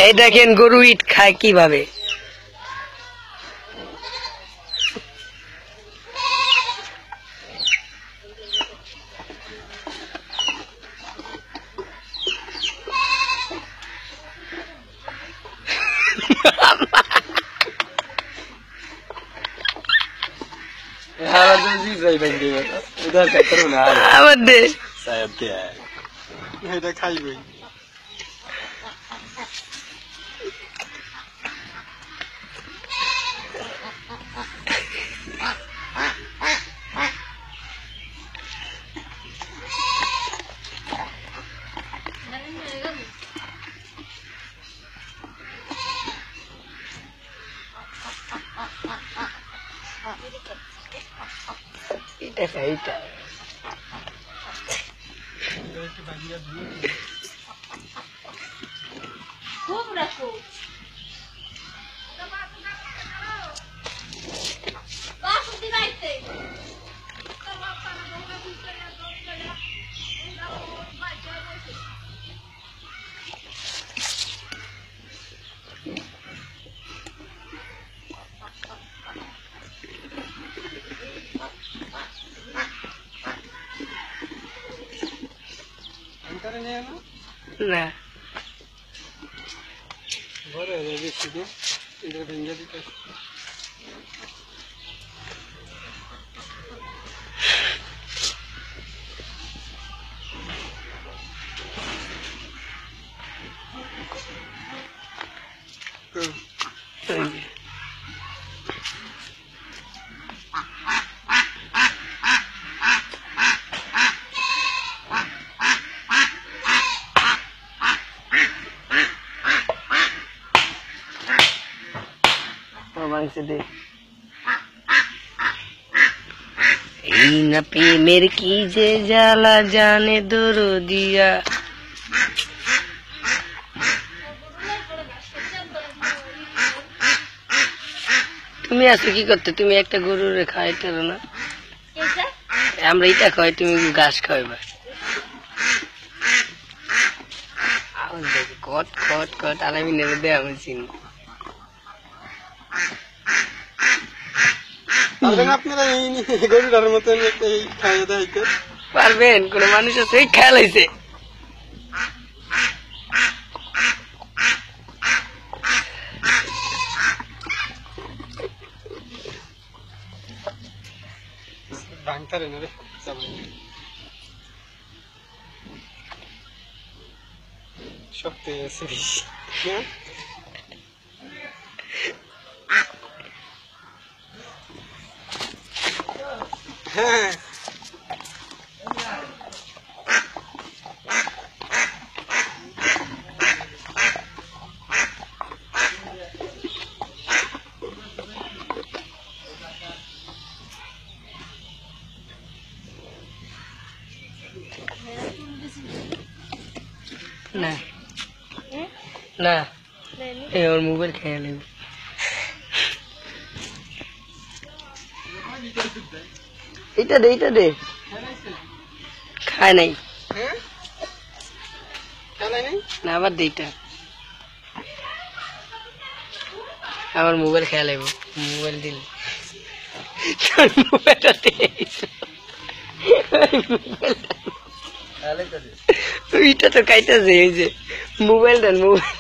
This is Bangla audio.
এই দেখেন গরু ইট খায় কিভাবে। আমার দে খাইবই এইটা খুব রাখো না বড় বেশি দিয়ে এটা ভেঙে দিতে এই না প্রেমের কি যে জ্বালা জানে দরদিয়া। তুমি আছো কি করতে? তুমি একটা গরুরে খাইতে না, আমরা এটা খাই, তুমি ঘাস খাইবা। কট কট কট আলামি নেবে দে আমি চিনি। আপনারা এই গরুটার মতন এই খাইয়ে দেয়তে পারবেন? কোন মানুষ আছে এই খেয়াল হয়েছে? ভাঙতারে না রে শক্তি আছে বেশি। হ্যাঁ না না এই ওর মোবাইল খেয়ে নেবে। এটা দে খায় নাই না, আবার দিটা আমার মোবাইল খেয়ে নেব। মোবাইল দিলে মোবাইলটা ওইটা তো খাইতেছে, এই যে মোবাইল দেন, মোবাইল